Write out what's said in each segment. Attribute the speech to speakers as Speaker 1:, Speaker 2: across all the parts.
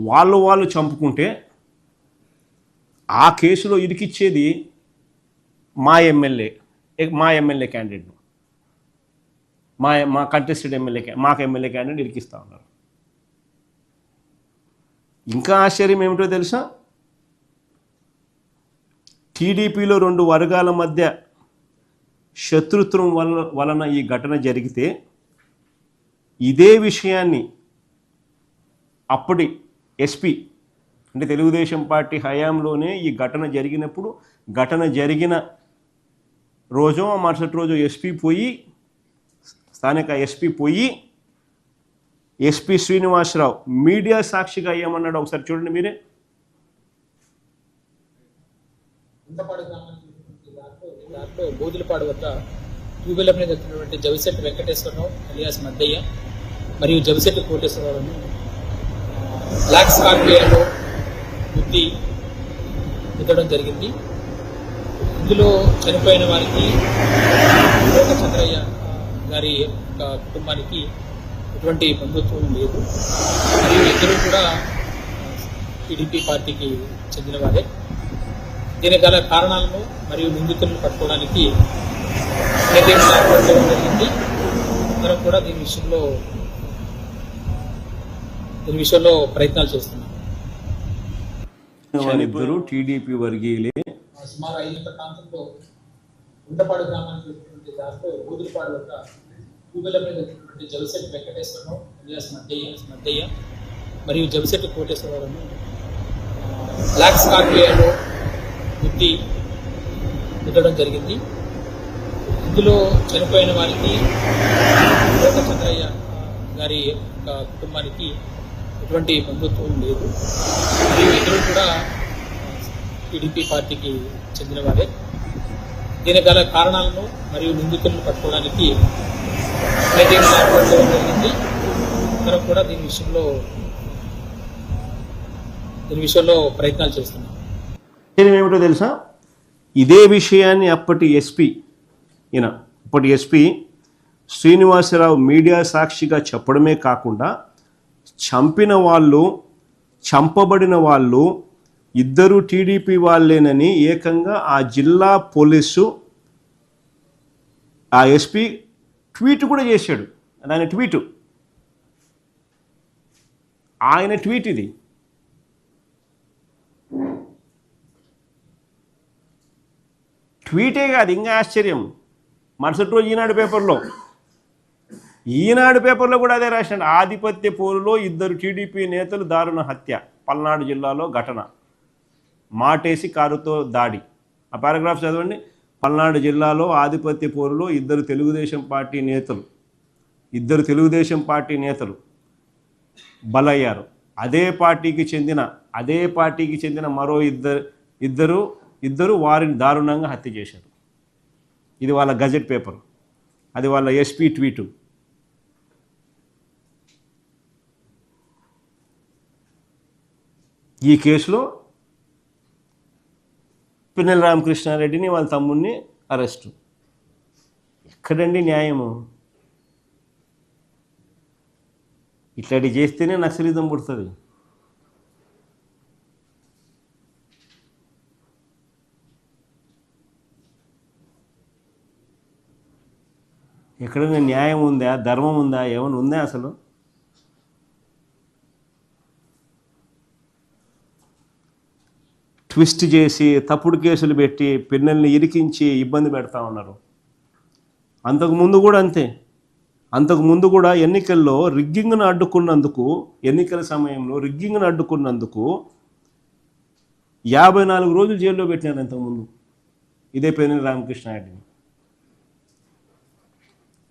Speaker 1: వాళ్ళు చంపుకుంటే ఆ కేసులో ఇరికిచ్చేది మా ఎమ్మెల్యే క్యాండిడేట్ను, మా కంటెస్టెడ్ మాకు ఎమ్మెల్యే క్యాండిడేట్ ఇరికిస్తూ ఉన్నారు. ఇంకా ఆశ్చర్యం ఏమిటో తెలుసా, టీడీపీలో 2 వర్గాల మధ్య శత్రుత్వం వలన ఈ ఘటన జరిగితే ఇదే విషయాన్ని అప్పటి ఎస్పీ అంటే తెలుగుదేశం పార్టీ హయాంలోనే ఈ ఘటన జరిగినప్పుడు ఘటన జరిగిన రోజు మరుసటి రోజు స్థానిక ఎస్పీ పోయి ఎస్పీ శ్రీనివాసరావు మీడియా సాక్షిగా ఏమన్నాడు ఒకసారి చూడండి మీరే.
Speaker 2: బోధులపాడు వద్ద ట్యూబెల్ మీద వచ్చినటువంటి జవిశెట్టి వెంకటేశ్వరరావు అలియాస్ మద్దయ్య మరియు జవిశెట్టి కోటేశ్వరరావును బ్లాక్ స్కార్పియోలో గుద్దడం జరిగింది. ఇందులో చనిపోయిన వారికి చంద్రయ్య గారి కుటుంబానికి ఎటువంటి బంధుత్వం లేదు. మరియు ఇద్దరు కూడా టీడీపీ పార్టీకి చెందిన వారే. దీనికి గల కారణాలను మరియు నిందితులను పట్టుకోవడానికి జరిగింది. అందరం కూడా దీని విషయంలో ప్రయత్నాలు చేస్తున్నాం.
Speaker 1: ఇద్దరు టీడీపీ వర్గీయులే.
Speaker 2: సుమారు 5 గంటల ప్రాంతంలో ఉండపాడు గ్రామానికి దాంట్లో బోధులపాడు వద్ద ట్యూబెల్ మీద వచ్చినటువంటి జవిశెట్టి వెంకటేశ్వరరావు అలియాస్ మద్దయ్య మరియు జవిశెట్టి కోటేశ్వరరావును బ్లాక్ స్కార్పియోలో గుద్దడం జరిగింది. ఇందులో చనిపోయిన వారికి చంద్రయ్య గారి కుటుంబానికి ఎటువంటి బంధుత్వం లేదు. మరియు ఇద్దరు కూడా టీడీపీ పార్టీకి చెందిన వారే. దీనికి గల కారణాలను మరియు నిందితులను పట్టుకోవడానికి జరిగింది. అందరం కూడా దీని విషయంలో ప్రయత్నాలు చేస్తున్నాం.
Speaker 1: ఏమిటో తెలుసా, ఇదే విషయాన్ని అప్పటి ఎస్పీ శ్రీనివాసరావు మీడియా సాక్షిగా చెప్పడమే కాకుండా చంపబడిన వాళ్ళు ఇద్దరు టీడీపీ వాళ్ళేనని ఏకంగా ఆ జిల్లా పోలీసు ఆ ఎస్పీ ట్వీట్ కూడా చేశాడు. ఆయన ట్వీట్ ఇది. ట్వీటే కాదు, ఇంకా ఆశ్చర్యం, మరుసటి రోజు ఈనాడు పేపర్లో కూడా అదే రాశాడు. ఆధిపత్య పోరులో 2 టీడీపీ నేతలు దారుణ హత్య, పల్నాడు జిల్లాలో ఘటన, మాటేసి కారుతో దాడి. ఆ పారాగ్రాఫ్ చదవండి. పల్నాడు జిల్లాలో ఆధిపత్య పోరులో 2 తెలుగుదేశం పార్టీ నేతలు బలయ్యారు. అదే పార్టీకి చెందిన మరో ఇద్దరు వారిని దారుణంగా హత్య చేశారు. ఇది వాళ్ళ గజెట్ పేపర్, అది వాళ్ళ ఎస్పీ ట్వీటు. ఈ కేసులో పిన్నెల రామకృష్ణారెడ్డిని వాళ్ళ తమ్ముడిని అరెస్టు. ఎక్కడండి న్యాయము? ఇట్లాంటి చేస్తేనే నక్సలిజం పుడుతుంది. ఎక్కడైనా న్యాయం ఉందా, ధర్మం ఉందా, ఏమైనా ఉందా అసలు? ట్విస్ట్ చేసి తప్పుడు కేసులు పెట్టి పిన్నెల్ని ఇరికించి ఇబ్బంది పెడతా ఉన్నారు. అంతకుముందు కూడా అంతే. అంతకుముందు కూడా ఎన్నికల్లో ఎన్నికల సమయంలో రిగ్గింగ్ను అడ్డుకున్నందుకు 54 రోజులు జైల్లో పెట్టినారు. అంతకుముందు ఇదే పిన్నెల రామకృష్ణారెడ్డిని.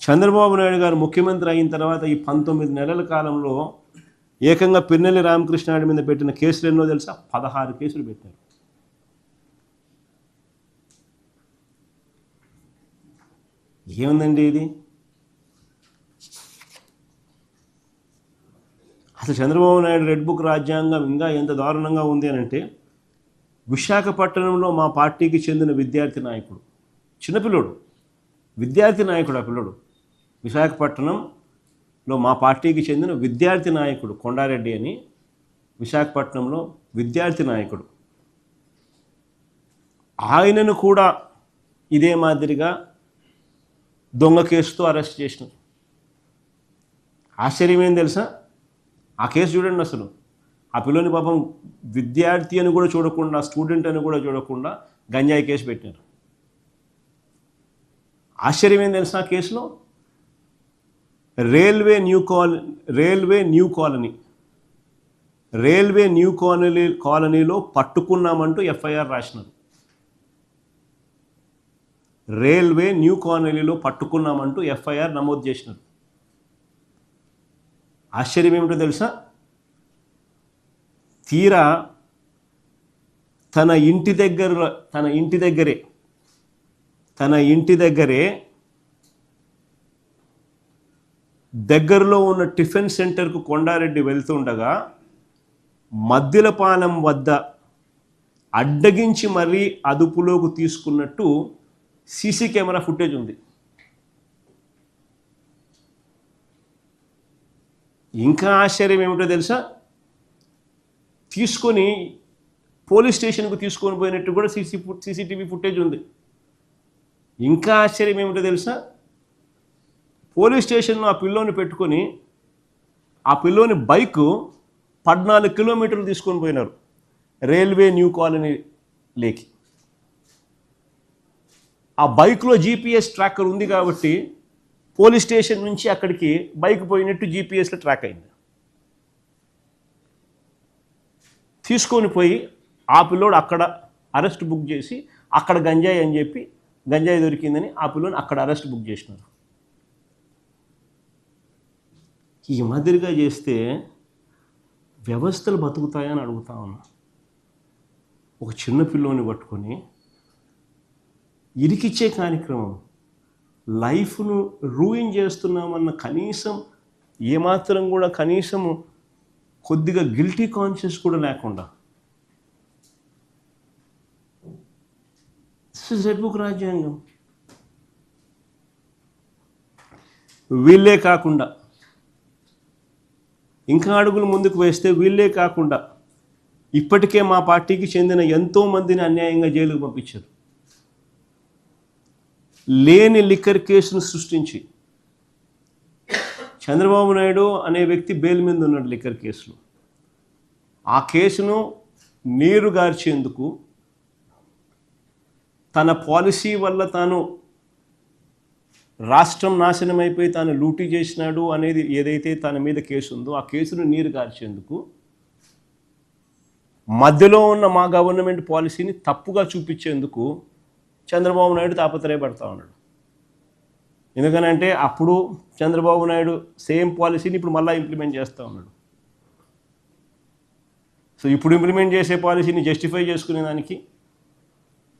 Speaker 1: చంద్రబాబు నాయుడు గారు ముఖ్యమంత్రి అయిన తర్వాత ఈ 19 నెలల కాలంలో ఏకంగా పిన్నెల రామకృష్ణారెడ్డి మీద పెట్టిన కేసులు ఎన్నో తెలుసా? 16 కేసులు పెట్టారు. ఏముందండి ఇది? అసలు చంద్రబాబు నాయుడు రెడ్ బుక్ రాజ్యాంగం ఇంకా ఎంత దారుణంగా ఉంది అని అంటే, విశాఖపట్నంలో మా పార్టీకి చెందిన విద్యార్థి నాయకుడు, చిన్నపిల్లోడు, విద్యార్థి నాయకుడు. ఆ పిల్లోడు విశాఖపట్నంలో మా పార్టీకి చెందిన విద్యార్థి నాయకుడు కొండారెడ్డి అని విశాఖపట్నంలో విద్యార్థి నాయకుడు. ఆయనను కూడా ఇదే మాదిరిగా దొంగ కేసుతో అరెస్ట్ చేసినారు. ఆశ్చర్యం ఏం తెలుసా, ఆ కేసు చూడండి. అసలు ఆ పిల్లని పాపం విద్యార్థి అని కూడా చూడకుండా, స్టూడెంట్ అని కూడా చూడకుండా గంజాయి కేసు పెట్టినారు. ఆశ్చర్యం ఏం తెలుసా, ఆ కేసులో రైల్వే న్యూ కాలనీలో పట్టుకున్నామంటూ ఎఫ్ఐఆర్ రాసినారు. రైల్వే న్యూ కాలనీలో పట్టుకున్నామంటూ ఎఫ్ఐఆర్ నమోదు చేసినారు. ఆశ్చర్యం ఏమిటో తెలుసా, తీరా తన ఇంటి దగ్గరే దగ్గరలో ఉన్న టిఫిన్ సెంటర్కు కొండారెడ్డి వెళ్తుండగా మద్దిలపాలెం వద్ద అడ్డగించి మరీ అదుపులోకి తీసుకున్నట్టు సీసీ కెమెరా ఫుటేజ్ ఉంది. ఇంకా ఆశ్చర్యం ఏమిటో తెలుసా, తీసుకొని పోలీస్ స్టేషన్కు తీసుకొని పోయినట్టు కూడా సీసీటీవీ ఫుటేజ్ ఉంది. ఇంకా ఆశ్చర్యం ఏమిటో తెలుసా, పోలీస్ స్టేషన్లో ఆ పిల్లోని పెట్టుకొని ఆ పిల్లోని బైకు 14 కిలోమీటర్లు తీసుకొని పోయినారు రైల్వే న్యూ కాలనీ లేకి. ఆ బైక్లో జీపీఎస్ ట్రాకర్ ఉంది కాబట్టి పోలీస్ స్టేషన్ నుంచి అక్కడికి బైక్ పోయినట్టు జీపీఎస్లో ట్రాక్ అయింది. తీసుకొని పోయి ఆ పిల్లోడు అక్కడ అరెస్ట్ బుక్ చేసి, అక్కడ గంజాయి అని చెప్పి గంజాయి దొరికిందని ఆ పిల్లోని అక్కడ అరెస్ట్ బుక్ చేసినారు. ఈ మాదిరిగా చేస్తే వ్యవస్థలు బతుకుతాయని అడుగుతా ఉన్నా. ఒక చిన్న పిల్లోని పట్టుకొని ఇరికిచ్చే కార్యక్రమం, లైఫ్ను రూయిన్ చేస్తున్నామన్న ఏమాత్రం కూడా కనీసము కొద్దిగా గిల్టీ కాన్షియస్ కూడా లేకుండా రెడ్ బుక్ రాజ్యాంగం. వీళ్ళే కాకుండా ఇంకా అడుగులు ముందుకు వేస్తే వీళ్ళే కాకుండా ఇప్పటికే మా పార్టీకి చెందిన ఎంతోమందిని అన్యాయంగా జైలుకు పంపించారు. లేని లిక్కర్ కేసును సృష్టించి చంద్రబాబు నాయుడు అనే వ్యక్తి బెయిల్ మీద ఉన్నాడు లిక్కర్ కేసులో. ఆ కేసును నీరు గార్చేందుకు, తన పాలసీ వల్ల తాను రాష్ట్రం నాశనం అయిపోయి తాను లూటీ చేసినాడు అనేది ఏదైతే తన మీద కేసు ఉందో ఆ కేసును నీరు గార్చేందుకు మధ్యలో ఉన్న మా గవర్నమెంట్ పాలసీని తప్పుగా చూపించేందుకు చంద్రబాబు నాయుడు తాపత్రయపడతా ఉన్నాడు. ఎందుకనంటే అప్పుడు చంద్రబాబు నాయుడు సేమ్ పాలసీని ఇప్పుడు మళ్ళీ ఇంప్లిమెంట్ చేస్తూ ఉన్నాడు. సో ఇప్పుడు ఇంప్లిమెంట్ చేసే పాలసీని జస్టిఫై చేసుకునేదానికి,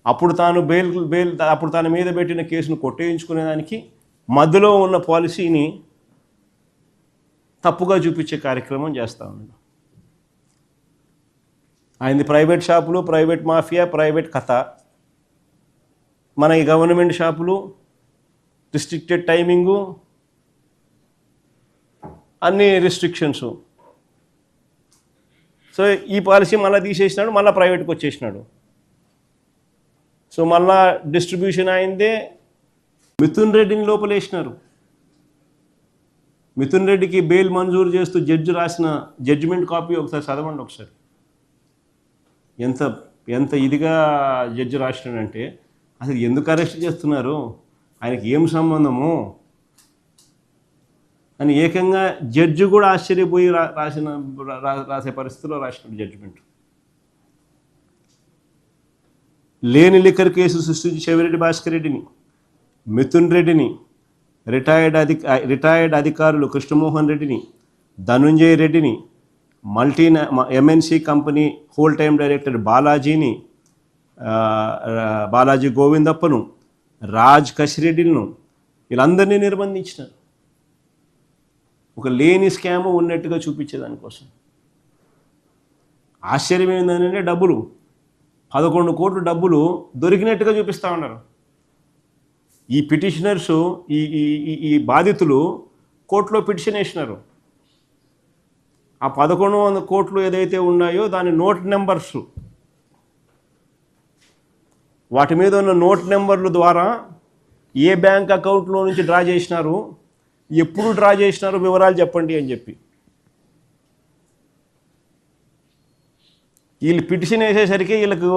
Speaker 1: అప్పుడు అప్పుడు తన మీద పెట్టిన కేసును కొట్టేయించుకునేదానికి మధ్యలో ఉన్న పాలసీని తప్పుగా చూపించే కార్యక్రమం చేస్తూ ఉన్నాడు. ఆయనది ప్రైవేట్ షాపులు, ప్రైవేట్ మాఫియా, ప్రైవేట్ కథ. మన ఈ గవర్నమెంట్ షాపులు, రిస్ట్రిక్టెడ్ టైమింగు, అన్ని రిస్ట్రిక్షన్స్. సో ఈ పాలసీ మళ్ళీ తీసేసినాడు, మళ్ళీ ప్రైవేట్కి వచ్చేసినాడు. సో మళ్ళా డిస్ట్రిబ్యూషన్ అయిందే. మిథున్ రెడ్డిని లోపలేసినారు. మిథున్ రెడ్డికి బెయిల్ మంజూరు చేస్తూ జడ్జి రాసిన జడ్జిమెంట్ కాపీ ఒకసారి చదవండి. ఒకసారి ఎంత ఇదిగా జడ్జి రాసినాడంటే, అసలు ఎందుకు అరెస్ట్ చేస్తున్నారు, ఆయనకి ఏం సంబంధము అని ఏకంగా జడ్జి కూడా ఆశ్చర్యపోయి రాసే పరిస్థితిలో రాసినాడు జడ్జిమెంట్. లేని లిక్కర్ కేసు సృష్టించి చెవిరెడ్డి భాస్కర్ రెడ్డిని, మిథున్ రెడ్డిని, రిటైర్డ్ అధికారులు కృష్ణమోహన్ రెడ్డిని, ధనుంజయ రెడ్డిని, MNC company whole time director Balaji గోవిందప్పను, రాజ్ కసిరెడ్డిలను, వీళ్ళందరినీ నిర్బంధించినారు. ఒక లేని స్కామ్ ఉన్నట్టుగా చూపించేదానికోసం. ఆశ్చర్యం ఏంటంటే డబ్బులు 11 కోట్ల డబ్బులు దొరికినట్టుగా చూపిస్తూ ఉన్నారు. ఈ పిటిషనర్స్, ఈ బాధితులు కోర్టులో పిటిషన్ వేసినారు. ఆ 1100 కోట్లు ఏదైతే ఉన్నాయో దాని నోట్ నెంబర్స్, వాటి మీద ఉన్న నోట్ నెంబర్ల ద్వారా ఏ బ్యాంక్ అకౌంట్లో నుంచి డ్రా చేసినారు, ఎప్పుడు డ్రా చేసినారు వివరాలు చెప్పండి అని చెప్పి. వీళ్ళు పిటిషన్ వేసేసరికి వీళ్ళకు